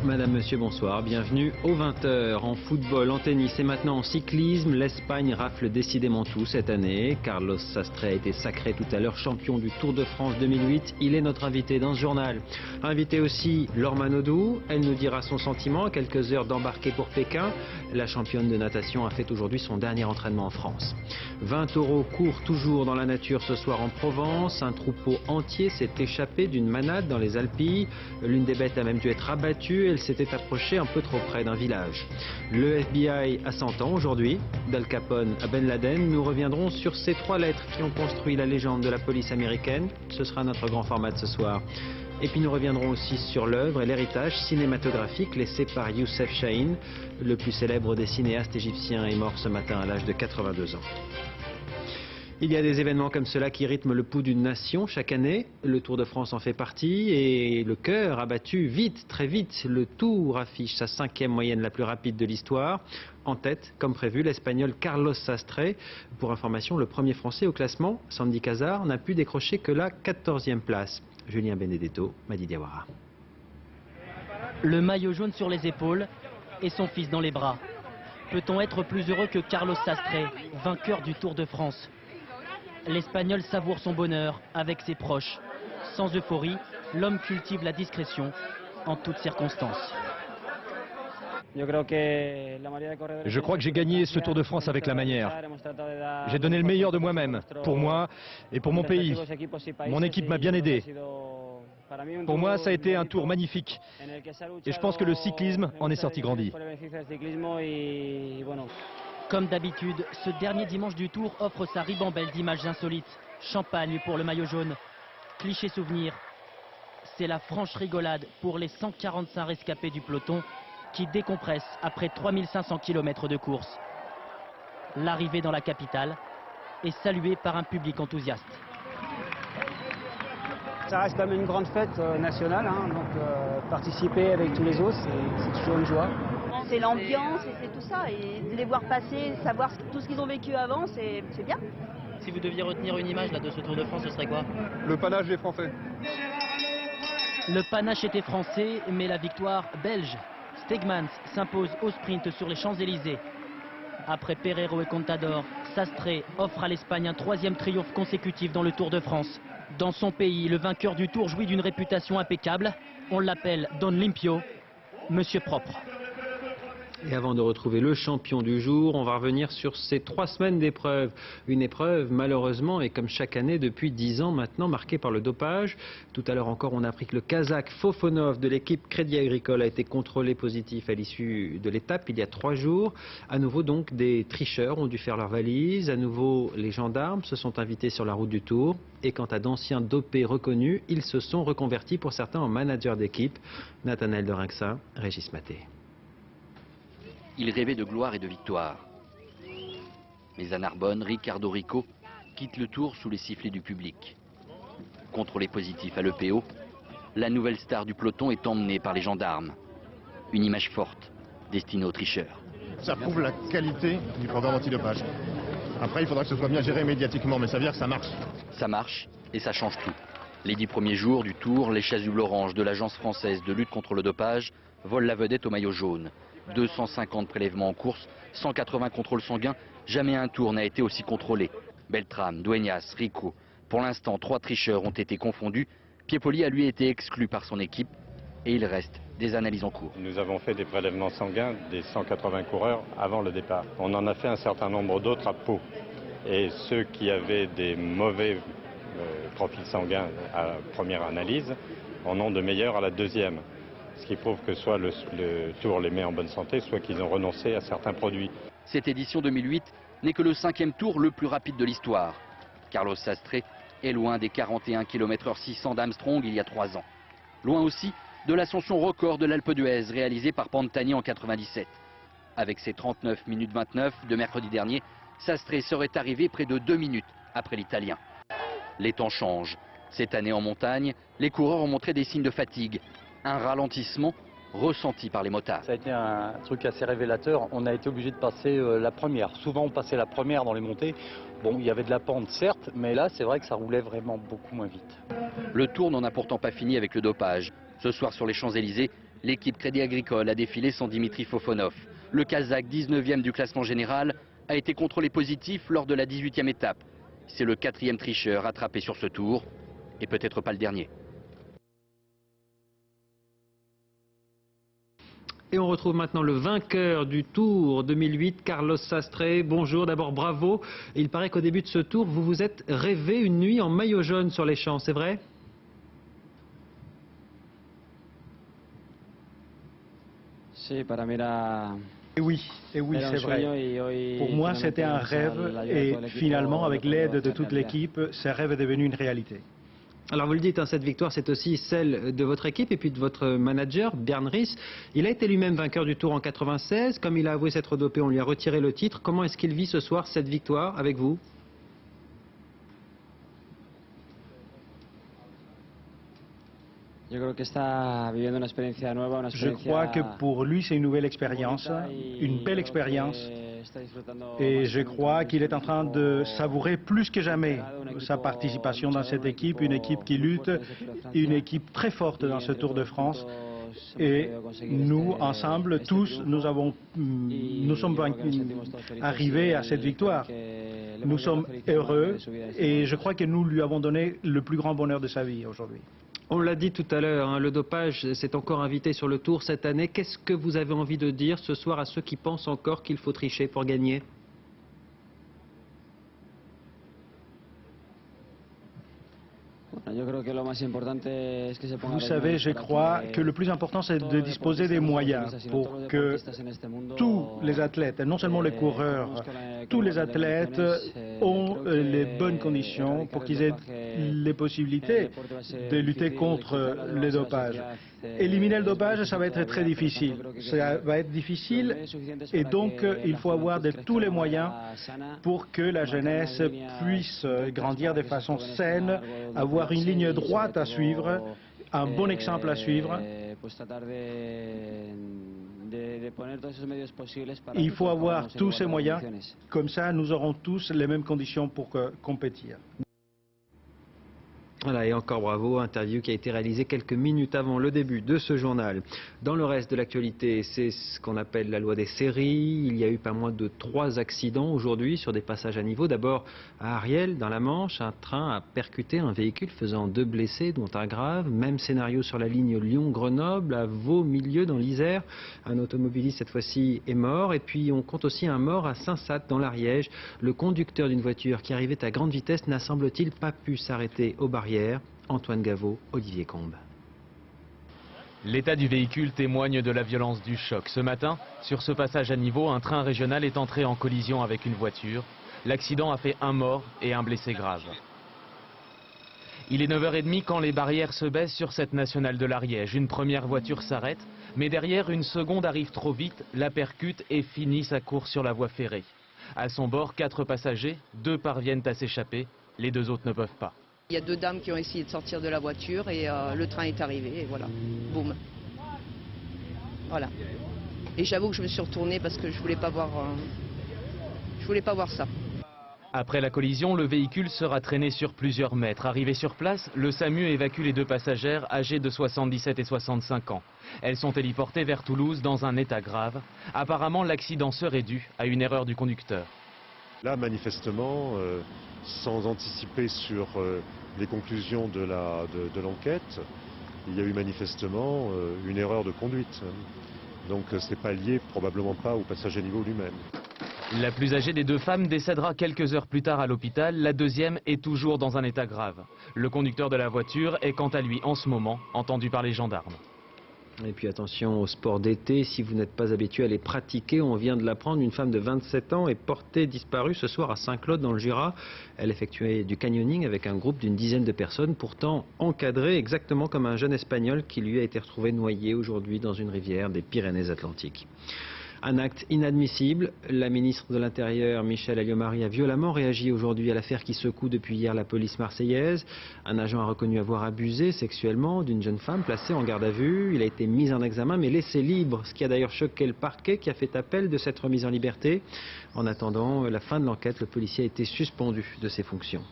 Madame, Monsieur, bonsoir. Bienvenue aux 20h en football, en tennis et maintenant en cyclisme. L'Espagne rafle décidément tout cette année. Carlos Sastre a été sacré tout à l'heure champion du Tour de France 2008. Il est notre invité dans ce journal. Invité aussi Laure Manodou. Elle nous dira son sentiment à quelques heures d'embarquer pour Pékin. La championne de natation a fait aujourd'hui son dernier entraînement en France. 20 taureaux courent toujours dans la nature ce soir en Provence. Un troupeau entier s'est échappé d'une manade dans les Alpilles. L'une des bêtes a même dû être abattue. Elle s'était approchée un peu trop près d'un village. Le FBI a 100 ans aujourd'hui. D'Al Capone à Ben Laden, nous reviendrons sur ces 3 lettres qui ont construit la légende de la police américaine. Ce sera notre grand format de ce soir. Et puis nous reviendrons aussi sur l'œuvre et l'héritage cinématographique laissé par Youssef Chahine. Le plus célèbre des cinéastes égyptiens est mort ce matin à l'âge de 82 ans. Il y a des événements comme cela qui rythment le pouls d'une nation chaque année. Le Tour de France en fait partie et le cœur a battu vite, très vite. Le Tour affiche sa 5e moyenne la plus rapide de l'histoire. En tête, comme prévu, l'Espagnol Carlos Sastre. Pour information, le premier Français au classement, Sandy Cazard, n'a pu décrocher que la 14e place. Julien Benedetto, Madi Diawara. Le maillot jaune sur les épaules et son fils dans les bras. Peut-on être plus heureux que Carlos Sastre, vainqueur du Tour de France ? L'Espagnol savoure son bonheur avec ses proches. Sans euphorie, l'homme cultive la discrétion en toutes circonstances. Je crois que j'ai gagné ce Tour de France avec la manière. J'ai donné le meilleur de moi-même, pour moi et pour mon pays. Mon équipe m'a bien aidé. Pour moi, ça a été un tour magnifique. Et je pense que le cyclisme en est sorti grandi. Comme d'habitude, ce dernier dimanche du Tour offre sa ribambelle d'images insolites. Champagne pour le maillot jaune. Cliché souvenir. C'est la franche rigolade pour les 145 rescapés du peloton qui décompressent après 3500 km de course. L'arrivée dans la capitale est saluée par un public enthousiaste. Ça reste quand même une grande fête nationale, donc participer avec tous les autres, c'est toujours une joie. C'est l'ambiance et c'est tout ça, et de les voir passer, savoir tout ce qu'ils ont vécu avant, c'est bien. Si vous deviez retenir une image là, de ce Tour de France, ce serait quoi? Le panache des Français. Le panache était français, mais la victoire belge. Stegmans s'impose au sprint sur les Champs-Élysées. Après Pereiro et Contador, Sastre offre à l'Espagne un 3e triomphe consécutif dans le Tour de France. Dans son pays, le vainqueur du Tour jouit d'une réputation impeccable. On l'appelle Don Limpio, Monsieur Propre. Et avant de retrouver le champion du jour, on va revenir sur ces 3 semaines d'épreuve. Une épreuve, malheureusement, et comme chaque année depuis 10 ans maintenant, marquée par le dopage. Tout à l'heure encore, on a appris que le Kazakh Fofonov de l'équipe Crédit Agricole a été contrôlé positif à l'issue de l'étape il y a 3 jours. À nouveau, donc, des tricheurs ont dû faire leurs valises. À nouveau, les gendarmes se sont invités sur la route du Tour. Et quant à d'anciens dopés reconnus, ils se sont reconvertis pour certains en managers d'équipe. Nathanaël de Rinxa, Régis Maté. Il rêvait de gloire et de victoire. Mais à Narbonne, Ricardo Rico quitte le Tour sous les sifflets du public. Contrôlé positif à l'EPO, la nouvelle star du peloton est emmenée par les gendarmes. Une image forte, destinée aux tricheurs. Ça prouve la qualité du programme antidopage. Après, il faudra que ce soit bien géré médiatiquement, mais ça veut dire que ça marche. Ça marche et ça change tout. Les 10 premiers jours du Tour, les chasubles oranges de l'Agence française de lutte contre le dopage volent la vedette au maillot jaune. 250 prélèvements en course, 180 contrôles sanguins, jamais un Tour n'a été aussi contrôlé. Beltrame, Dueñas, Rico. Pour l'instant, 3 tricheurs ont été confondus. Piepoli a lui été exclu par son équipe et il reste des analyses en cours. Nous avons fait des prélèvements sanguins des 180 coureurs avant le départ. On en a fait un certain nombre d'autres à Pau. Et ceux qui avaient des mauvais profils sanguins à la première analyse en ont de meilleurs à la deuxième. Ce qui prouve que soit le Tour les met en bonne santé, soit qu'ils ont renoncé à certains produits. Cette édition 2008 n'est que le 5e Tour le plus rapide de l'histoire. Carlos Sastre est loin des 41 km/h 600 d'Armstrong il y a 3 ans. Loin aussi de l'ascension record de l'Alpe d'Huez réalisée par Pantani en 97. Avec ses 39 minutes 29 de mercredi dernier, Sastre serait arrivé près de 2 minutes après l'Italien. Les temps changent. Cette année en montagne, les coureurs ont montré des signes de fatigue. Un ralentissement ressenti par les motards. Ça a été un truc assez révélateur. On a été obligé de passer la première. Souvent on passait la première dans les montées. Bon, il y avait de la pente certes, mais là c'est vrai que ça roulait vraiment beaucoup moins vite. Le Tour n'en a pourtant pas fini avec le dopage. Ce soir sur les Champs-Élysées, L'équipe Crédit Agricole a défilé sans Dimitri Fofonov. Le Kazakh, 19e du classement général, a été contrôlé positif lors de la 18e étape. C'est le 4e tricheur attrapé sur ce tour, et peut-être pas le dernier. Et on retrouve maintenant le vainqueur du Tour 2008, Carlos Sastre. Bonjour, d'abord bravo. Il paraît qu'au début de ce tour, vous vous êtes rêvé une nuit en maillot jaune sur les champs, c'est vrai ? Et oui, c'est vrai. Pour moi, c'était un rêve et finalement, avec l'aide de toute l'équipe, ce rêve est devenu une réalité. Alors vous le dites, hein, cette victoire c'est aussi celle de votre équipe et puis de votre manager, Björn Riis. Il a été lui-même vainqueur du Tour en 96. Comme il a avoué s'être dopé, on lui a retiré le titre. Comment est-ce qu'il vit ce soir cette victoire avec vous ? Je crois que pour lui, c'est une nouvelle expérience, une belle expérience. Et je crois qu'il est en train de savourer plus que jamais sa participation dans cette équipe, une équipe qui lutte, une équipe très forte dans ce Tour de France. Et nous, ensemble, tous, nous sommes arrivés à cette victoire. Nous sommes heureux et je crois que nous lui avons donné le plus grand bonheur de sa vie aujourd'hui. On l'a dit tout à l'heure, hein, le dopage s'est encore invité sur le Tour cette année. Qu'est-ce que vous avez envie de dire ce soir à ceux qui pensent encore qu'il faut tricher pour gagner ? Vous savez, je crois que le plus important, c'est de disposer des moyens pour que tous les athlètes, non seulement les coureurs, tous les athlètes ont les bonnes conditions pour qu'ils aient les possibilités de lutter contre le dopage. Éliminer le dopage, ça va être très difficile. Ça va être difficile et donc il faut avoir de tous les moyens pour que la jeunesse puisse grandir de façon saine, avoir une ligne droite à suivre, un bon exemple à suivre. Il faut avoir tous ces moyens, comme ça nous aurons tous les mêmes conditions pour compétir. Voilà, et encore bravo, interview qui a été réalisée quelques minutes avant le début de ce journal. Dans le reste de l'actualité, c'est ce qu'on appelle la loi des séries. Il y a eu pas moins de 3 accidents aujourd'hui sur des passages à niveau. D'abord à Ariel, dans la Manche, un train a percuté un véhicule faisant 2 blessés, dont un grave. Même scénario sur la ligne Lyon-Grenoble, à Vaux-Milieu dans l'Isère. Un automobiliste cette fois-ci est mort. Et puis on compte aussi un mort à Saint-Sath dans l'Ariège. Le conducteur d'une voiture qui arrivait à grande vitesse n'a semble-t-il pas pu s'arrêter aux barrières. Antoine Gaveau, Olivier Combes. L'état du véhicule témoigne de la violence du choc. Ce matin, sur ce passage à niveau, un train régional est entré en collision avec une voiture. L'accident a fait un mort et un blessé grave. Il est 9h30 quand les barrières se baissent sur cette nationale de l'Ariège. Une première voiture s'arrête, mais derrière, une seconde arrive trop vite, la percute et finit sa course sur la voie ferrée. À son bord, 4 passagers, 2 parviennent à s'échapper, les 2 autres ne peuvent pas. Il y a 2 dames qui ont essayé de sortir de la voiture et le train est arrivé et voilà, boum. Voilà. Et j'avoue que je me suis retournée parce que je voulais pas voir ça. Après la collision, le véhicule sera traîné sur plusieurs mètres. Arrivé sur place, le SAMU évacue les 2 passagères âgées de 77 et 65 ans. Elles sont héliportées vers Toulouse dans un état grave. Apparemment, l'accident serait dû à une erreur du conducteur. Là, manifestement, sans anticiper sur les conclusions de l'enquête, il y a eu manifestement une erreur de conduite. Donc ce n'est pas lié, probablement pas, au passage à niveau lui-même. La plus âgée des 2 femmes décédera quelques heures plus tard à l'hôpital. La deuxième est toujours dans un état grave. Le conducteur de la voiture est quant à lui en ce moment entendu par les gendarmes. Et puis attention au sport d'été, si vous n'êtes pas habitué à les pratiquer, on vient de l'apprendre, une femme de 27 ans est portée disparue ce soir à Saint-Claude dans le Jura. Elle effectuait du canyoning avec un groupe d'une dizaine de personnes, pourtant encadré exactement comme un jeune Espagnol qui lui a été retrouvé noyé aujourd'hui dans une rivière des Pyrénées-Atlantiques. Un acte inadmissible. La ministre de l'Intérieur, Michèle Alliot-Marie, a violemment réagi aujourd'hui à l'affaire qui secoue depuis hier la police marseillaise. Un agent a reconnu avoir abusé sexuellement d'une jeune femme placée en garde à vue. Il a été mis en examen mais laissé libre, ce qui a d'ailleurs choqué le parquet qui a fait appel de cette remise en liberté. En attendant la fin de l'enquête, le policier a été suspendu de ses fonctions.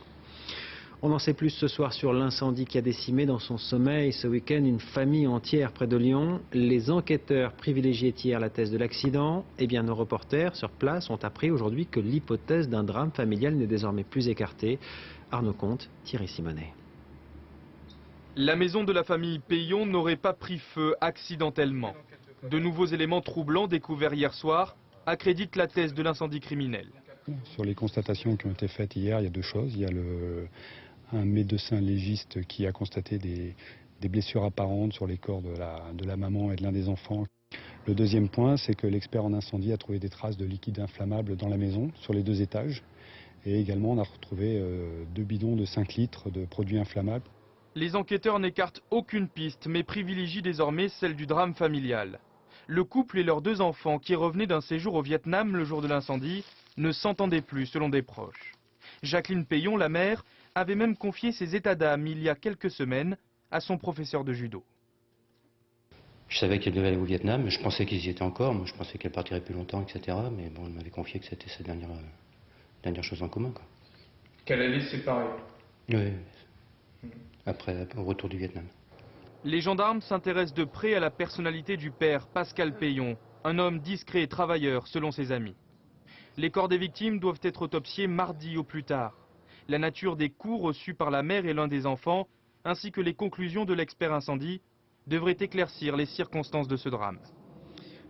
On en sait plus ce soir sur l'incendie qui a décimé dans son sommeil ce week-end une famille entière près de Lyon. Les enquêteurs privilégiaient hier la thèse de l'accident. Eh bien, nos reporters sur place ont appris aujourd'hui que l'hypothèse d'un drame familial n'est désormais plus écartée. Arnaud Comte, Thierry Simonet. La maison de la famille Payon n'aurait pas pris feu accidentellement. De nouveaux éléments troublants découverts hier soir accréditent la thèse de l'incendie criminel. Sur les constatations qui ont été faites hier, il y a deux choses. Il y a un médecin légiste qui a constaté des blessures apparentes sur les corps de la maman et de l'un des enfants. Le deuxième point, c'est que l'expert en incendie a trouvé des traces de liquide inflammable dans la maison, sur les 2 étages. Et également, on a retrouvé 2 bidons de 5 litres de produits inflammables. Les enquêteurs n'écartent aucune piste, mais privilégient désormais celle du drame familial. Le couple et leurs 2 enfants, qui revenaient d'un séjour au Vietnam le jour de l'incendie, ne s'entendaient plus, selon des proches. Jacqueline Payon, la mère, avait même confié ses états d'âme il y a quelques semaines à son professeur de judo. Je savais qu'elle devait aller au Vietnam, mais je pensais qu'ils y étaient encore. Moi, je pensais qu'elle partirait plus longtemps, etc. Mais bon, elle m'avait confié que c'était sa dernière chose en commun, quoi. Qu'elle allait se séparer. Oui, après, au retour du Vietnam. Les gendarmes s'intéressent de près à la personnalité du père, Pascal Payon, un homme discret et travailleur selon ses amis. Les corps des victimes doivent être autopsiés mardi au plus tard. La nature des coups reçus par la mère et l'un des enfants, ainsi que les conclusions de l'expert incendie, devraient éclaircir les circonstances de ce drame.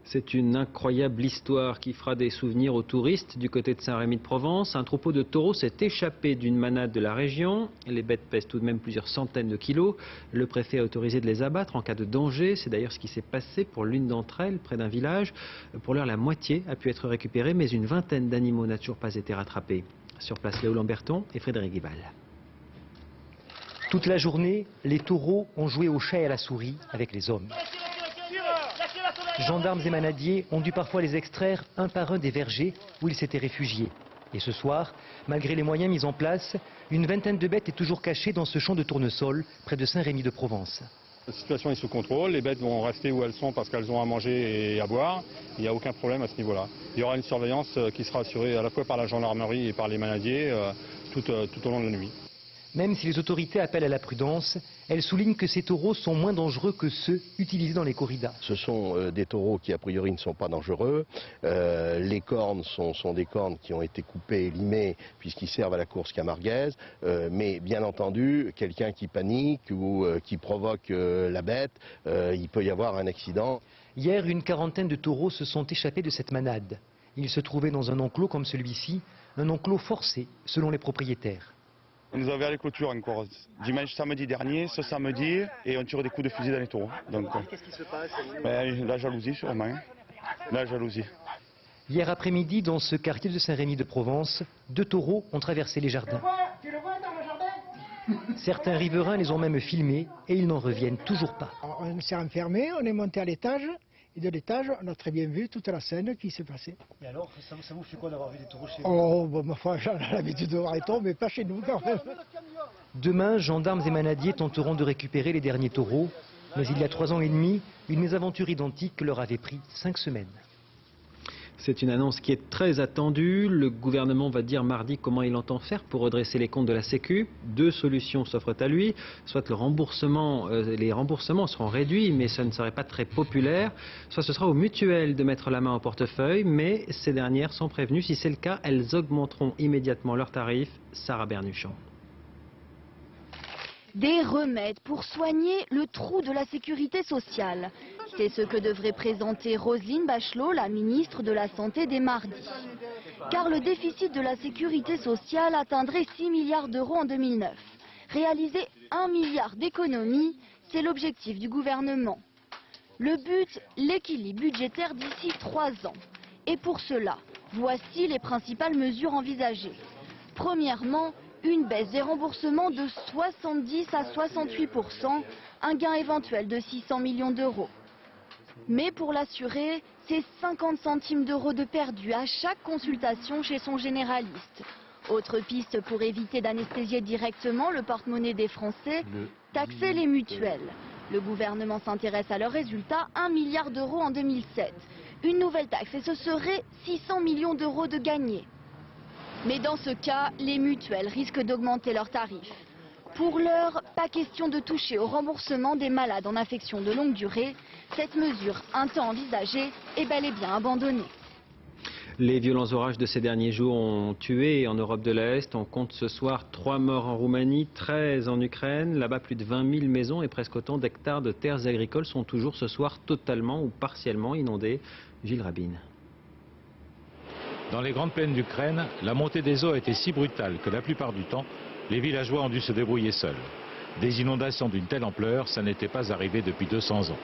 C'est une incroyable histoire qui fera des souvenirs aux touristes du côté de Saint-Rémy-de-Provence. Un troupeau de taureaux s'est échappé d'une manade de la région. Les bêtes pèsent tout de même plusieurs centaines de kilos. Le préfet a autorisé de les abattre en cas de danger. C'est d'ailleurs ce qui s'est passé pour l'une d'entre elles, près d'un village. Pour l'heure, la moitié a pu être récupérée, mais une vingtaine d'animaux n'a toujours pas été rattrapés. Sur place, Léo Lamberton et Frédéric Guibal. Toute la journée, les taureaux ont joué au chat et à la souris avec les hommes. Gendarmes et manadiers ont dû parfois les extraire un par un des vergers où ils s'étaient réfugiés. Et ce soir, malgré les moyens mis en place, une vingtaine de bêtes est toujours cachée dans ce champ de tournesol près de Saint-Rémy-de-Provence. La situation est sous contrôle, les bêtes vont rester où elles sont parce qu'elles ont à manger et à boire. Il n'y a aucun problème à ce niveau-là. Il y aura une surveillance qui sera assurée à la fois par la gendarmerie et par les manadiers tout au long de la nuit. Même si les autorités appellent à la prudence, elles soulignent que ces taureaux sont moins dangereux que ceux utilisés dans les corridas. Ce sont des taureaux qui a priori ne sont pas dangereux. Les cornes sont des cornes qui ont été coupées et limées puisqu'ils servent à la course camarguaise. Mais bien entendu, quelqu'un qui panique ou qui provoque la bête, il peut y avoir un accident. Hier, une quarantaine de taureaux se sont échappés de cette manade. Ils se trouvaient dans un enclos comme celui-ci, un enclos forcé selon les propriétaires. On nous a ouvert les clôtures encore dimanche, samedi dernier, ce samedi, et on tire des coups de fusil dans les taureaux. Qu'est-ce qui se passe? La jalousie sûrement, la jalousie. Hier après-midi, dans ce quartier de Saint-Rémy-de-Provence, 2 taureaux ont traversé les jardins. Tu le vois dans le jardin? Certains riverains les ont même filmés et ils n'en reviennent toujours pas. On s'est enfermé, on est monté à l'étage. Et de l'étage, on a très bien vu toute la scène qui s'est passée. Et alors, ça vous fait quoi d'avoir vu des taureaux chez vous? Oh, bon, ma foi, j'en ai l'habitude de voir les taureaux, mais pas chez nous quand même. Demain, gendarmes et manadiers tenteront de récupérer les derniers taureaux. Mais il y a 3 ans et demi, une mésaventure identique leur avait pris 5 semaines. C'est une annonce qui est très attendue. Le gouvernement va dire mardi comment il entend faire pour redresser les comptes de la Sécu. 2 solutions s'offrent à lui. Soit les remboursements seront réduits, mais ce ne serait pas très populaire. Soit ce sera aux mutuelles de mettre la main au portefeuille, mais ces dernières sont prévenues. Si c'est le cas, elles augmenteront immédiatement leurs tarifs. Sarah Bernuchon. Des remèdes pour soigner le trou de la sécurité sociale. C'est ce que devrait présenter Roselyne Bachelot, la ministre de la Santé, dès mardi. Car le déficit de la sécurité sociale atteindrait 6 milliards d'euros en 2009. Réaliser 1 milliard d'économies, c'est l'objectif du gouvernement. Le but, l'équilibre budgétaire d'ici 3 ans. Et pour cela, voici les principales mesures envisagées. Premièrement, une baisse des remboursements de 70 à 68%, un gain éventuel de 600 millions d'euros. Mais pour l'assurer, c'est 50 centimes d'euros de perdu à chaque consultation chez son généraliste. Autre piste pour éviter d'anesthésier directement le porte-monnaie des Français, taxer les mutuelles. Le gouvernement s'intéresse à leurs résultats, 1 milliard d'euros en 2007. Une nouvelle taxe et ce serait 600 millions d'euros de gagnés. Mais dans ce cas, les mutuelles risquent d'augmenter leurs tarifs. Pour l'heure, pas question de toucher au remboursement des malades en affection de longue durée. Cette mesure, un temps envisagée, est bel et bien abandonnée. Les violents orages de ces derniers jours ont tué en Europe de l'Est. On compte ce soir 3 morts en Roumanie, 13 en Ukraine. Là-bas, plus de 20 000 maisons et presque autant d'hectares de terres agricoles sont toujours ce soir totalement ou partiellement inondées. Gilles Rabine. Dans les grandes plaines d'Ukraine, la montée des eaux a été si brutale que la plupart du temps, les villageois ont dû se débrouiller seuls. Des inondations d'une telle ampleur, ça n'était pas arrivé depuis 200 ans.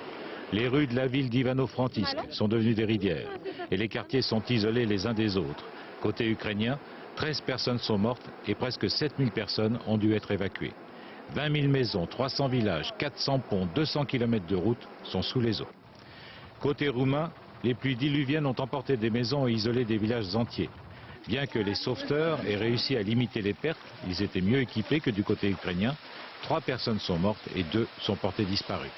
Les rues de la ville d'Ivano-Frankisk sont devenues des rivières et les quartiers sont isolés les uns des autres. Côté ukrainien, 13 personnes sont mortes et presque 7000 personnes ont dû être évacuées. 20 000 maisons, 300 villages, 400 ponts, 200 km de routes sont sous les eaux. Côté roumain, les pluies diluviennes ont emporté des maisons et isolé des villages entiers. Bien que les sauveteurs aient réussi à limiter les pertes, ils étaient mieux équipés que du côté ukrainien. 3 personnes sont mortes et 2 sont portées disparues.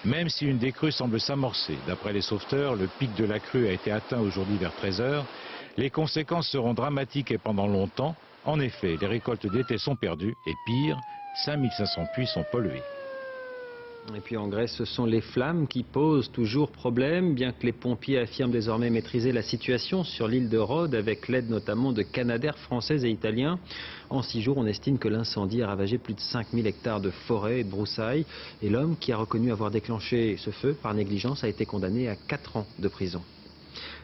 Même si une décrue semble s'amorcer, d'après les sauveteurs, le pic de la crue a été atteint aujourd'hui vers 13 h. Les conséquences seront dramatiques et pendant longtemps. En effet, les récoltes d'été sont perdues et pire, 5500 puits sont pollués. Et puis en Grèce, ce sont les flammes qui posent toujours problème, bien que les pompiers affirment désormais maîtriser la situation sur l'île de Rhodes, avec l'aide notamment de Canadair français et italiens. En 6 jours, on estime que l'incendie a ravagé plus de 5000 hectares de forêt et de broussailles. Et l'homme qui a reconnu avoir déclenché ce feu par négligence a été condamné à 4 ans de prison.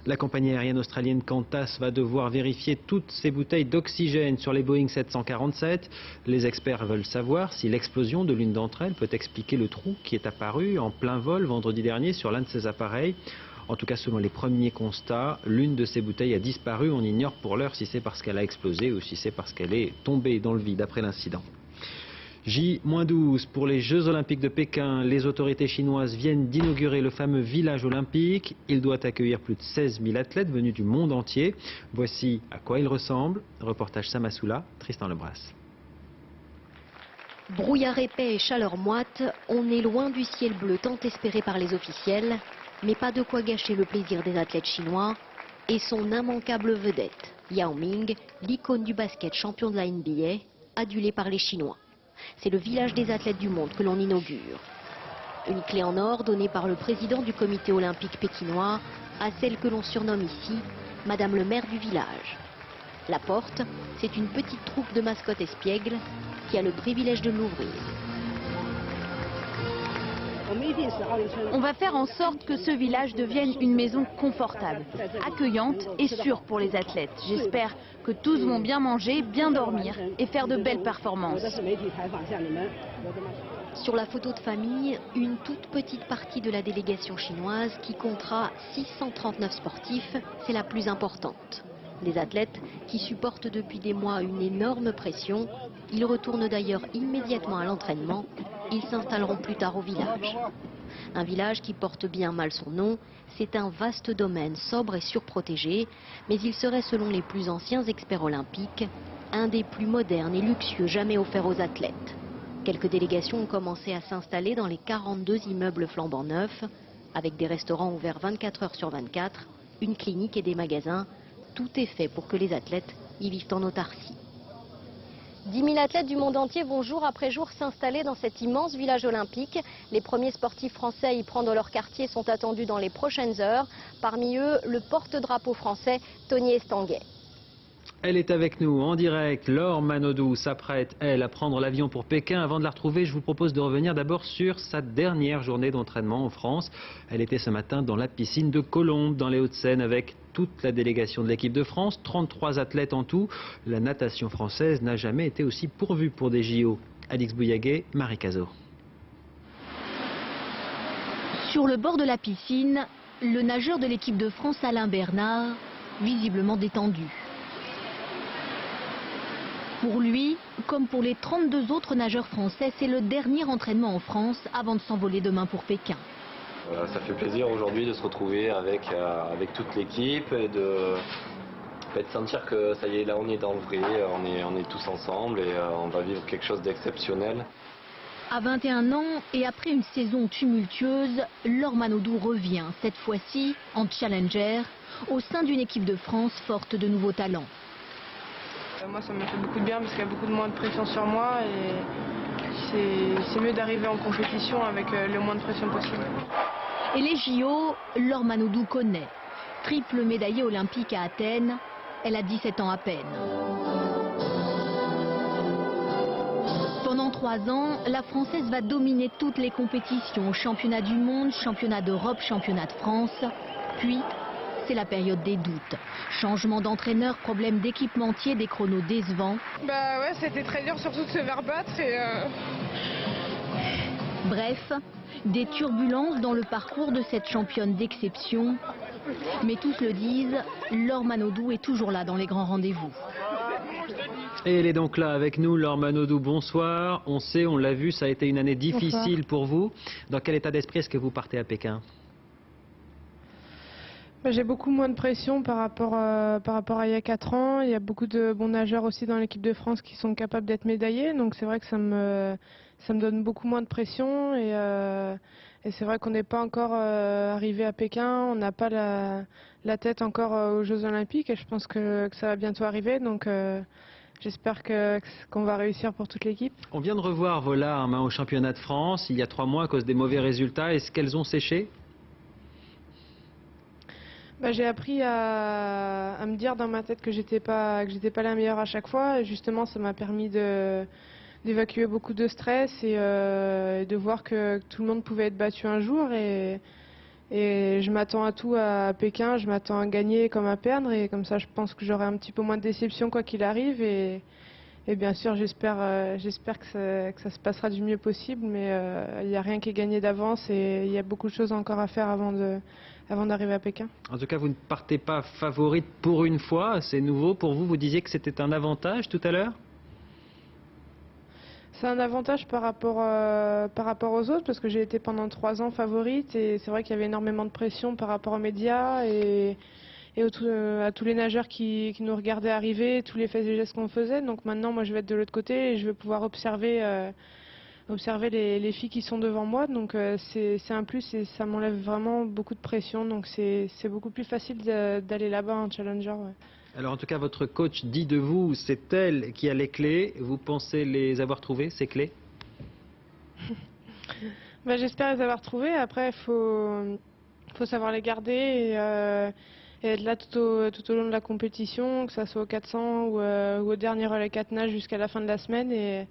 La compagnie aérienne australienne Qantas va devoir vérifier toutes ses bouteilles d'oxygène sur les Boeing 747. Les experts veulent savoir si l'explosion de l'une d'entre elles peut expliquer le trou qui est apparu en plein vol vendredi dernier sur l'un de ces appareils. En tout cas, selon les premiers constats, l'une de ces bouteilles a disparu. On ignore pour l'heure si c'est parce qu'elle a explosé ou si c'est parce qu'elle est tombée dans le vide après l'incident. J-12 pour les Jeux Olympiques de Pékin. Les autorités chinoises viennent d'inaugurer le fameux village olympique. Il doit accueillir plus de 16 000 athlètes venus du monde entier. Voici à quoi il ressemble. Reportage Samasoula, Tristan Lebras. Brouillard épais et chaleur moite, on est loin du ciel bleu tant espéré par les officiels, mais pas de quoi gâcher le plaisir des athlètes chinois et son immanquable vedette, Yao Ming, l'icône du basket champion de la NBA, adulé par les Chinois. C'est le village des athlètes du monde que l'on inaugure. Une clé en or donnée par le président du comité olympique pékinois à celle que l'on surnomme ici Madame le maire du village. La porte, c'est une petite troupe de mascottes espiègles qui a le privilège de l'ouvrir. On va faire en sorte que ce village devienne une maison confortable, accueillante et sûre pour les athlètes. J'espère que tous vont bien manger, bien dormir et faire de belles performances. Sur la photo de famille, une toute petite partie de la délégation chinoise qui comptera 639 sportifs, c'est la plus importante. Des athlètes qui supportent depuis des mois une énorme pression. Ils retournent d'ailleurs immédiatement à l'entraînement. Ils s'installeront plus tard au village. Un village qui porte bien mal son nom, c'est un vaste domaine sobre et surprotégé, mais il serait selon les plus anciens experts olympiques, un des plus modernes et luxueux jamais offerts aux athlètes. Quelques délégations ont commencé à s'installer dans les 42 immeubles flambant neufs, avec des restaurants ouverts 24 heures sur 24, une clinique et des magasins. Tout est fait pour que les athlètes y vivent en autarcie. 10 000 athlètes du monde entier vont jour après jour s'installer dans cet immense village olympique. Les premiers sportifs français à y prendre leur quartier sont attendus dans les prochaines heures. Parmi eux, le porte-drapeau français, Tony Estanguet. Elle est avec nous en direct. Laure Manodou s'apprête, elle, à prendre l'avion pour Pékin. Avant de la retrouver, je vous propose de revenir d'abord sur sa dernière journée d'entraînement en France. Elle était ce matin dans la piscine de Colombes, dans les Hauts-de-Seine, avec toute la délégation de l'équipe de France, 33 athlètes en tout. La natation française n'a jamais été aussi pourvue pour des JO. Alix Bouillaguet, Marie Cazot. Sur le bord de la piscine, le nageur de l'équipe de France, Alain Bernard, visiblement détendu. Pour lui, comme pour les 32 autres nageurs français, c'est le dernier entraînement en France avant de s'envoler demain pour Pékin. Ça fait plaisir aujourd'hui de se retrouver avec toute l'équipe et de sentir que ça y est, là on est dans le vrai, on est tous ensemble et on va vivre quelque chose d'exceptionnel. À 21 ans et après une saison tumultueuse, Laure Manodou revient, cette fois-ci en challenger, au sein d'une équipe de France forte de nouveaux talents. Moi ça me fait beaucoup de bien parce qu'il y a beaucoup moins de pression sur moi et c'est mieux d'arriver en compétition avec le moins de pression possible. Et les JO, Laure Manodou connaît. Triple médaillée olympique à Athènes, elle a 17 ans à peine. Pendant 3 ans, la Française va dominer toutes les compétitions, championnat du monde, championnat d'Europe, championnat de France. Puis, c'est la période des doutes. Changement d'entraîneur, problème d'équipementier, des chronos décevants. Bah ouais, c'était très dur surtout de se faire battre et... Bref, des turbulences dans le parcours de cette championne d'exception. Mais tous le disent, Laure Manodou est toujours là dans les grands rendez-vous. Et elle est donc là avec nous, Laure Manodou, bonsoir. On sait, on l'a vu, ça a été une année difficile pour vous. Dans quel état d'esprit est-ce que vous partez à Pékin ? J'ai beaucoup moins de pression par rapport à il y a 4 ans. Il y a beaucoup de bons nageurs aussi dans l'équipe de France qui sont capables d'être médaillés. Donc c'est vrai que ça me donne beaucoup moins de pression. Et c'est vrai qu'on n'est pas encore arrivé à Pékin. On n'a pas la tête encore aux Jeux Olympiques. Et je pense que ça va bientôt arriver. Donc j'espère qu'on va réussir pour toute l'équipe. On vient de revoir vos larmes au championnat de France il y a 3 mois à cause des mauvais résultats. Est-ce qu'elles ont séché ? J'ai appris à me dire dans ma tête que j'étais pas la meilleure à chaque fois. Et justement, ça m'a permis d'évacuer beaucoup de stress et de voir que tout le monde pouvait être battu un jour. Et je m'attends à tout à Pékin. Je m'attends à gagner comme à perdre. Et comme ça, je pense que j'aurai un petit peu moins de déception quoi qu'il arrive. Et bien sûr, j'espère que ça se passera du mieux possible. Mais il n'y a rien qui est gagné d'avance. Et il y a beaucoup de choses encore à faire avant d'arriver à Pékin. En tout cas, vous ne partez pas favorite pour une fois, c'est nouveau pour vous. Vous disiez que c'était un avantage tout à l'heure ? C'est un avantage par rapport aux autres parce que j'ai été pendant 3 ans favorite et c'est vrai qu'il y avait énormément de pression par rapport aux médias et à tous les nageurs qui nous regardaient arriver, tous les faits et gestes qu'on faisait. Donc maintenant, moi je vais être de l'autre côté et je vais pouvoir observer les filles qui sont devant moi, donc c'est un plus et ça m'enlève vraiment beaucoup de pression, donc c'est beaucoup plus facile d'aller là-bas en challenger. Ouais. Alors en tout cas, votre coach dit de vous, c'est elle qui a les clés. Vous pensez les avoir trouvées, ces clés ? J'espère les avoir trouvées. Après, il faut savoir les garder et être là tout au long de la compétition, que ça soit au 400 ou au dernier relais 4 nages jusqu'à la fin de la semaine. Et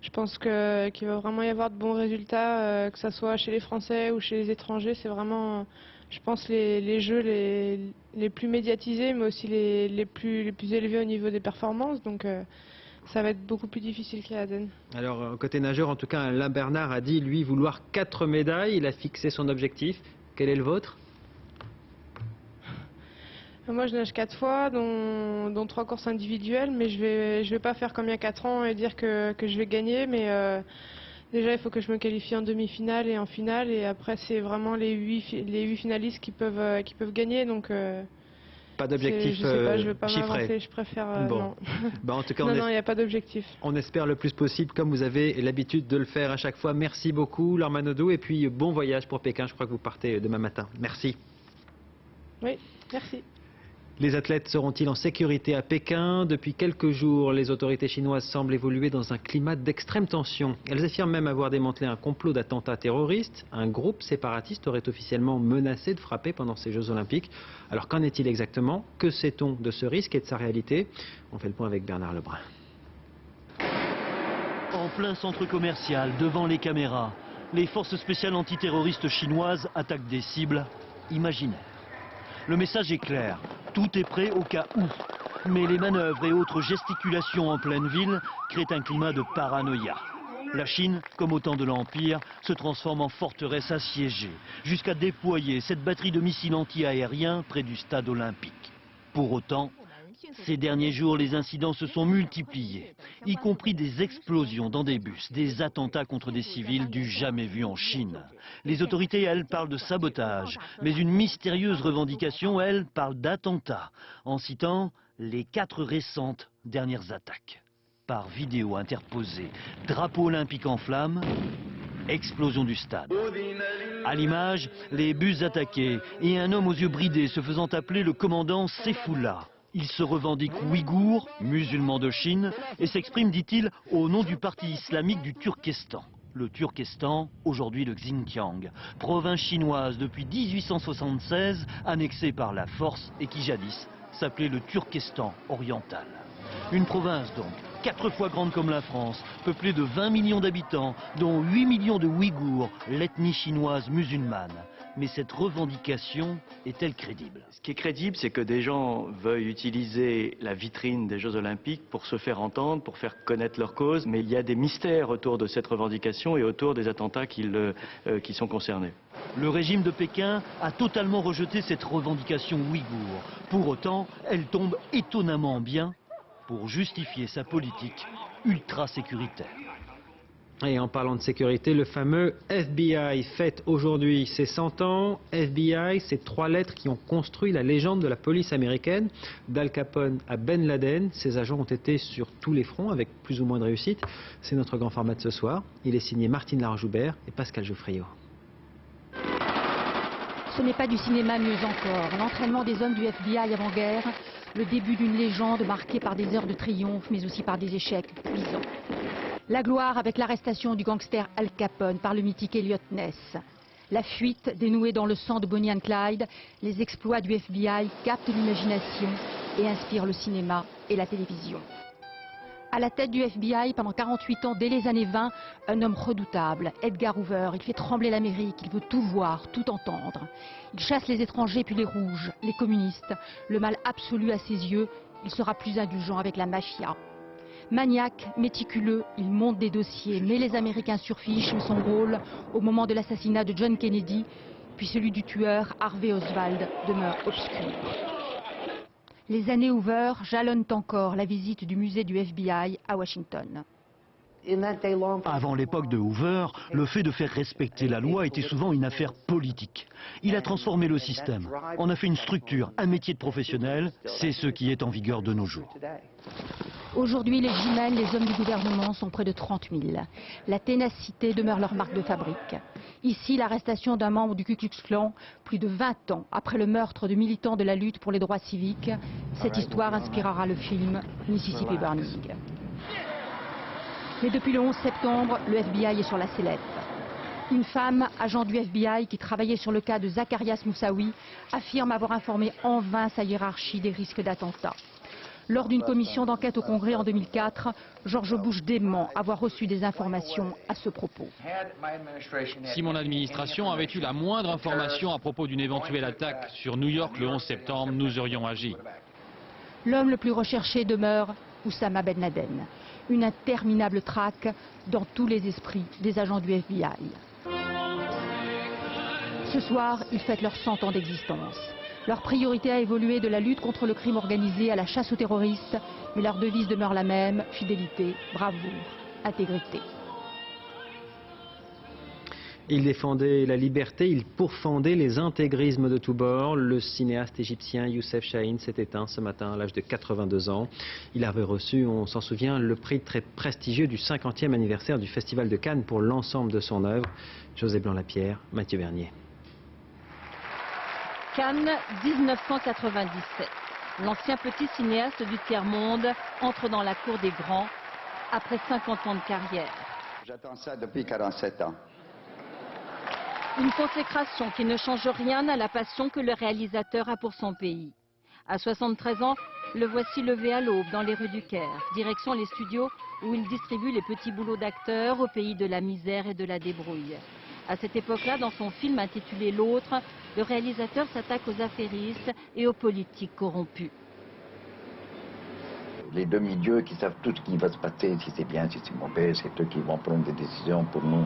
je pense qu'il va vraiment y avoir de bons résultats, que ce soit chez les Français ou chez les étrangers. C'est vraiment, je pense, les jeux les plus médiatisés, mais aussi les plus élevés au niveau des performances. Donc ça va être beaucoup plus difficile qu'à Athènes. Alors, côté nageur, en tout cas, Alain Bernard a dit, lui, vouloir 4 médailles. Il a fixé son objectif. Quel est le vôtre ? Moi, je nage 4 fois, dont 3 courses individuelles, mais je vais pas faire comme il y a 4 ans et dire que je vais gagner, mais déjà, il faut que je me qualifie en demi-finale et en finale, et après, c'est vraiment les 8 finalistes qui peuvent gagner, donc... Pas d'objectif je veux pas chiffré. m'avancer, je préfère... Bon. Non. En tout cas, non, il n'y a pas d'objectif. On espère le plus possible, comme vous avez l'habitude de le faire à chaque fois. Merci beaucoup, Laure Manodou, et puis bon voyage pour Pékin. Je crois que vous partez demain matin. Merci. Oui, merci. Les athlètes seront-ils en sécurité à Pékin? Depuis quelques jours, les autorités chinoises semblent évoluer dans un climat d'extrême tension. Elles affirment même avoir démantelé un complot d'attentats terroristes. Un groupe séparatiste aurait officiellement menacé de frapper pendant ces Jeux Olympiques. Alors qu'en est-il exactement? Que sait-on de ce risque et de sa réalité? On fait le point avec Bernard Lebrun. En plein centre commercial, devant les caméras, les forces spéciales antiterroristes chinoises attaquent des cibles imaginaires. Le message est clair, tout est prêt au cas où. Mais les manœuvres et autres gesticulations en pleine ville créent un climat de paranoïa. La Chine, comme au temps de l'Empire, se transforme en forteresse assiégée, jusqu'à déployer cette batterie de missiles anti-aériens près du stade olympique. Pour autant, ces derniers jours, les incidents se sont multipliés, y compris des explosions dans des bus, des attentats contre des civils du jamais vu en Chine. Les autorités, elles, parlent de sabotage, mais une mystérieuse revendication, elle, parle d'attentats, en citant les 4 récentes dernières attaques. Par vidéo interposée, drapeau olympique en flammes, explosion du stade. À l'image, les bus attaqués et un homme aux yeux bridés se faisant appeler le commandant Seyfoullah. Il se revendique ouïghour, musulman de Chine, et s'exprime, dit-il, au nom du parti islamique du Turkestan. Le Turkestan, aujourd'hui le Xinjiang, province chinoise depuis 1876, annexée par la force et qui jadis s'appelait le Turkestan oriental. Une province donc, 4 fois grande comme la France, peuplée de 20 millions d'habitants, dont 8 millions de Ouïghours, l'ethnie chinoise musulmane. Mais cette revendication est-elle crédible? Ce qui est crédible, c'est que des gens veuillent utiliser la vitrine des Jeux Olympiques pour se faire entendre, pour faire connaître leur cause, mais il y a des mystères autour de cette revendication et autour des attentats qui sont concernés. Le régime de Pékin a totalement rejeté cette revendication ouïghour. Pour autant, elle tombe étonnamment bien pour justifier sa politique ultra-sécuritaire. Et en parlant de sécurité, le fameux FBI fête aujourd'hui ses 100 ans. FBI, c'est 3 lettres qui ont construit la légende de la police américaine. D'Al Capone à Ben Laden, ces agents ont été sur tous les fronts avec plus ou moins de réussite. C'est notre grand format de ce soir. Il est signé Martine Larjoubert et Pascal Geoffriot. Ce n'est pas du cinéma, mieux encore. L'entraînement des hommes du FBI avant-guerre, le début d'une légende marquée par des heures de triomphe, mais aussi par des échecs cuisants. La gloire avec l'arrestation du gangster Al Capone par le mythique Elliot Ness. La fuite dénouée dans le sang de Bonnie and Clyde, les exploits du FBI captent l'imagination et inspirent le cinéma et la télévision. À la tête du FBI pendant 48 ans, dès les années 20, un homme redoutable, Edgar Hoover. Il fait trembler l'Amérique, il veut tout voir, tout entendre. Il chasse les étrangers puis les rouges, les communistes. Le mal absolu à ses yeux, il sera plus indulgent avec la mafia. Maniaque, méticuleux, il monte des dossiers, mais les Américains surfichent son rôle au moment de l'assassinat de John Kennedy, puis celui du tueur Harvey Oswald demeure obscur. Les années Hoover jalonnent encore la visite du musée du FBI à Washington. Avant l'époque de Hoover, le fait de faire respecter la loi était souvent une affaire politique. Il a transformé le système, en a fait une structure, un métier de professionnel, c'est ce qui est en vigueur de nos jours. Aujourd'hui, les G-Men, les hommes du gouvernement, sont près de 30 000. La ténacité demeure leur marque de fabrique. Ici, l'arrestation d'un membre du Ku Klux Klan, plus de 20 ans après le meurtre de militants de la lutte pour les droits civiques. Cette histoire inspirera le film Mississippi Burning. Mais depuis le 11 septembre, le FBI est sur la sellette. Une femme, agent du FBI, qui travaillait sur le cas de Zacarias Moussaoui, affirme avoir informé en vain sa hiérarchie des risques d'attentat. Lors d'une commission d'enquête au Congrès en 2004, George Bush dément avoir reçu des informations à ce propos. Si mon administration avait eu la moindre information à propos d'une éventuelle attaque sur New York le 11 septembre, nous aurions agi. L'homme le plus recherché demeure Oussama Ben Laden. Une interminable traque dans tous les esprits des agents du FBI. Ce soir, ils fêtent leurs 100 ans d'existence. Leur priorité a évolué de la lutte contre le crime organisé à la chasse aux terroristes, mais leur devise demeure la même, fidélité, bravoure, intégrité. Il défendait la liberté, il pourfendait les intégrismes de tous bords. Le cinéaste égyptien Youssef Chahine s'est éteint ce matin à l'âge de 82 ans. Il avait reçu, on s'en souvient, le prix très prestigieux du 50e anniversaire du Festival de Cannes pour l'ensemble de son œuvre. José Blanc-Lapierre, Mathieu Bernier. Cannes 1997. L'ancien petit cinéaste du tiers-monde entre dans la cour des grands après 50 ans de carrière. J'attends ça depuis 47 ans. Une consécration qui ne change rien à la passion que le réalisateur a pour son pays. À 73 ans, le voici levé à l'aube dans les rues du Caire, direction les studios où il distribue les petits boulots d'acteurs au pays de la misère et de la débrouille. À cette époque-là, dans son film intitulé L'autre, le réalisateur s'attaque aux affairistes et aux politiques corrompus. Les demi-dieux qui savent tout ce qui va se passer, si c'est bien, si c'est mauvais, c'est eux qui vont prendre des décisions pour nous.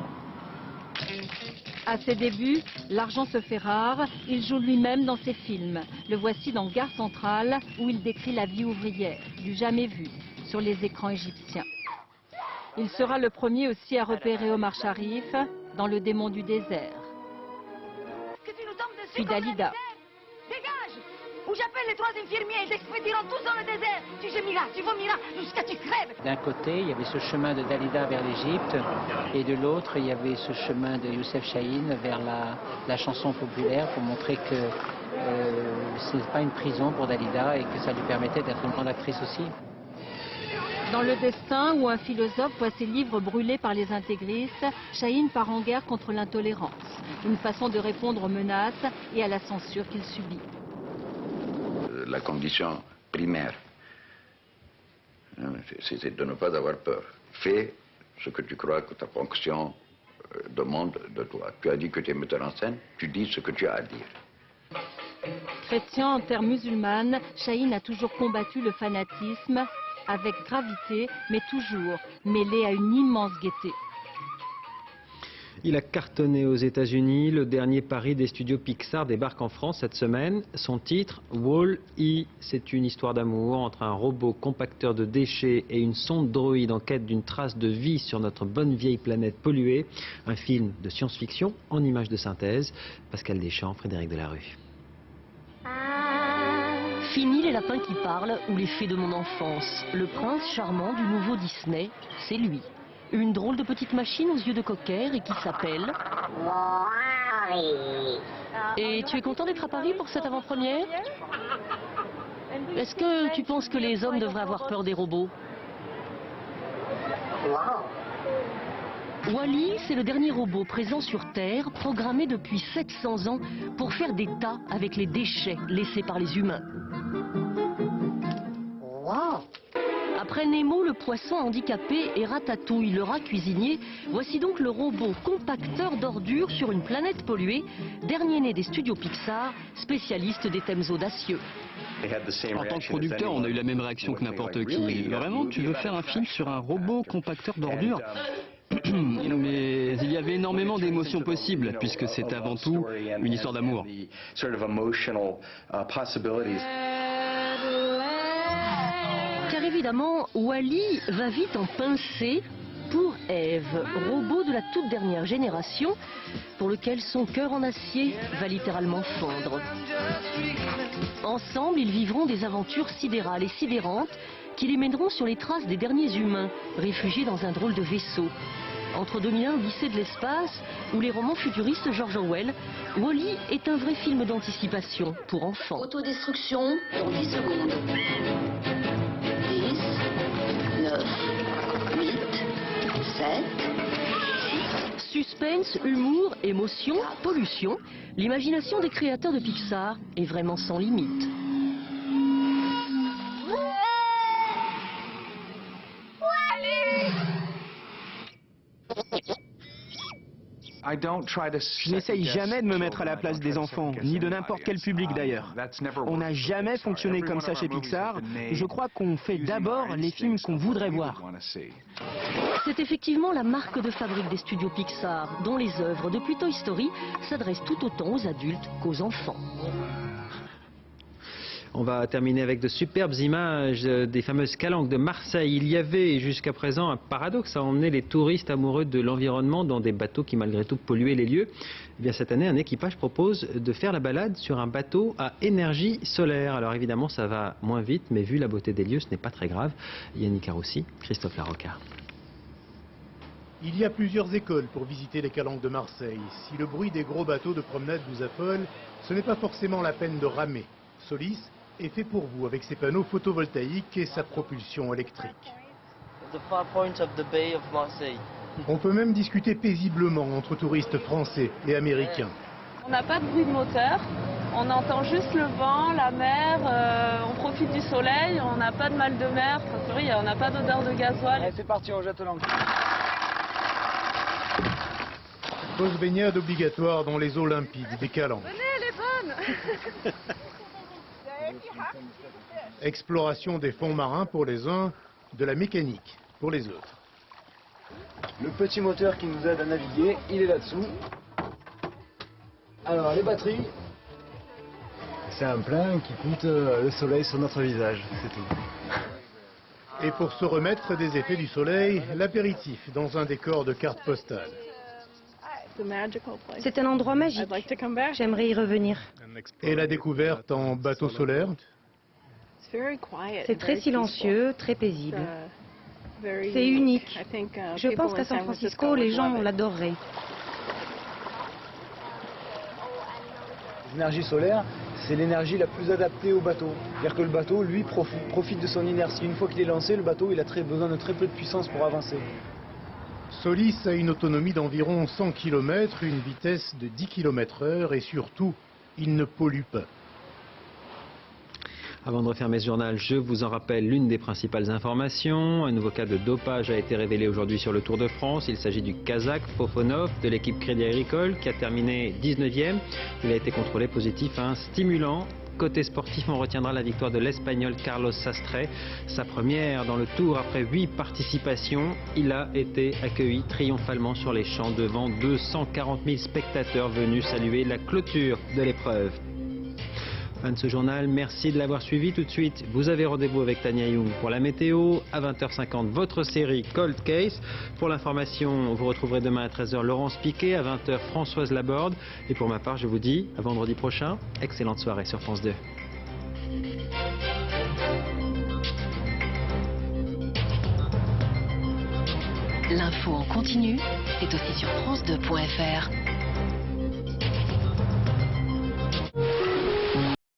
À ses débuts, l'argent se fait rare, il joue lui-même dans ses films. Le voici dans Gare Centrale, où il décrit la vie ouvrière, du jamais vu, sur les écrans égyptiens. Il sera le premier aussi à repérer Omar Sharif dans Le démon du désert. Puis Dalida. Dégage! Ou j'appelle les 3 infirmiers, ils t'expédieront tous dans le désert. Tu gémiras, tu vomiras, jusqu'à tu crèves. D'un côté, il y avait ce chemin de Dalida vers l'Égypte, et de l'autre, il y avait ce chemin de Youssef Chahine vers la chanson populaire pour montrer que ce n'est pas une prison pour Dalida et que ça lui permettait d'être une grande actrice aussi. Dans Le Destin, où un philosophe voit ses livres brûlés par les intégristes, Chahine part en guerre contre l'intolérance. Une façon de répondre aux menaces et à la censure qu'il subit. La condition primaire, c'est de ne pas avoir peur. Fais ce que tu crois que ta fonction demande de toi. Tu as dit que tu es metteur en scène, tu dis ce que tu as à dire. Chrétien en terre musulmane, Chahine a toujours combattu le fanatisme avec gravité, mais toujours mêlé à une immense gaieté. Il a cartonné aux États-Unis. Le dernier pari des studios Pixar débarque en France cette semaine. Son titre, Wall-E. C'est une histoire d'amour entre un robot compacteur de déchets et une sonde droïde en quête d'une trace de vie sur notre bonne vieille planète polluée. Un film de science-fiction en images de synthèse. Pascal Deschamps, Frédéric Delarue. Fini les lapins qui parlent ou les fées de mon enfance. Le prince charmant du nouveau Disney, c'est lui. Une drôle de petite machine aux yeux de cocker et qui s'appelle... Et tu es content d'être à Paris pour cette avant-première? Est-ce que tu penses que les hommes devraient avoir peur des robots? Wall-E, c'est le dernier robot présent sur Terre, programmé depuis 700 ans pour faire des tas avec les déchets laissés par les humains. Après Nemo, le poisson handicapé, et Ratatouille, le rat cuisinier, voici donc le robot compacteur d'ordures sur une planète polluée, dernier né des studios Pixar, spécialiste des thèmes audacieux. En tant que producteur, on a eu la même réaction que n'importe qui. Vraiment, tu veux faire un film sur un robot compacteur d'ordures? Mais il y avait énormément d'émotions possibles, puisque c'est avant tout une histoire d'amour. Car évidemment, Wall-E va vite en pincer pour Eve, robot de la toute dernière génération, pour lequel son cœur en acier va littéralement fondre. Ensemble, ils vivront des aventures sidérales et sidérantes qui les mèneront sur les traces des derniers humains, réfugiés dans un drôle de vaisseau. Entre 2001, Odyssée de l'espace, ou les romans futuristes George Orwell, Wall-E est un vrai film d'anticipation pour enfants. Autodestruction dans 10 secondes. 10, 9, 8, 7... Suspense, humour, émotion, pollution, l'imagination des créateurs de Pixar est vraiment sans limite. Je n'essaye jamais de me mettre à la place des enfants, ni de n'importe quel public d'ailleurs. On n'a jamais fonctionné comme ça chez Pixar. Je crois qu'on fait d'abord les films qu'on voudrait voir. C'est effectivement la marque de fabrique des studios Pixar, dont les œuvres depuis Toy Story s'adressent tout autant aux adultes qu'aux enfants. On va terminer avec de superbes images des fameuses calanques de Marseille. Il y avait jusqu'à présent un paradoxe à emmener les touristes amoureux de l'environnement dans des bateaux qui malgré tout polluaient les lieux. Eh bien, cette année, un équipage propose de faire la balade sur un bateau à énergie solaire. Alors évidemment, ça va moins vite, mais vu la beauté des lieux, ce n'est pas très grave. Yannick Arroussi, Christophe Larocca. Il y a plusieurs écoles pour visiter les calanques de Marseille. Si le bruit des gros bateaux de promenade vous affole, ce n'est pas forcément la peine de ramer. Solis est fait pour vous avec ses panneaux photovoltaïques et sa propulsion électrique. On peut même discuter paisiblement entre touristes français et américains. On n'a pas de bruit de moteur, on entend juste le vent, la mer, on profite du soleil, on n'a pas de mal de mer, c'est vrai, on n'a pas d'odeur de gasoil. Allez, c'est parti, on jette l'ancre. Pause baignade obligatoire dans les eaux limpides des calanques. Venez, elle est bonne. Exploration des fonds marins pour les uns, de la mécanique pour les autres. Le petit moteur qui nous aide à naviguer, il est là-dessous. Alors les batteries, c'est un plein qui coûte le soleil sur notre visage, c'est tout. Et pour se remettre des effets du soleil, l'apéritif dans un décor de carte postale. C'est un endroit magique. J'aimerais y revenir. Et la découverte en bateau solaire. C'est très silencieux, très paisible. C'est unique. Je pense qu'à San Francisco, les gens l'adoreraient. L'énergie solaire, c'est l'énergie la plus adaptée au bateau. C'est-à-dire que le bateau, lui, profite de son inertie. Une fois qu'il est lancé, le bateau, il a besoin de très peu de puissance pour avancer. Solis a une autonomie d'environ 100 km, une vitesse de 10 km/h et surtout, il ne pollue pas. Avant de refermer ce journal, je vous en rappelle l'une des principales informations. Un nouveau cas de dopage a été révélé aujourd'hui sur le Tour de France. Il s'agit du Kazakh Fofonov de l'équipe Crédit Agricole qui a terminé 19e. Il a été contrôlé positif à un stimulant. Côté sportif, on retiendra la victoire de l'Espagnol Carlos Sastre. Sa première dans le Tour après 8 participations. Il a été accueilli triomphalement sur les champs devant 240 000 spectateurs venus saluer la clôture de l'épreuve. Fin de ce journal, merci de l'avoir suivi. Tout de suite, vous avez rendez-vous avec Tania Young pour la météo. À 20h50, votre série Cold Case. Pour l'information, vous retrouverez demain à 13h Laurence Piquet, à 20h Françoise Laborde. Et pour ma part, je vous dis à vendredi prochain. Excellente soirée sur France 2. L'info en continu est aussi sur France2.fr.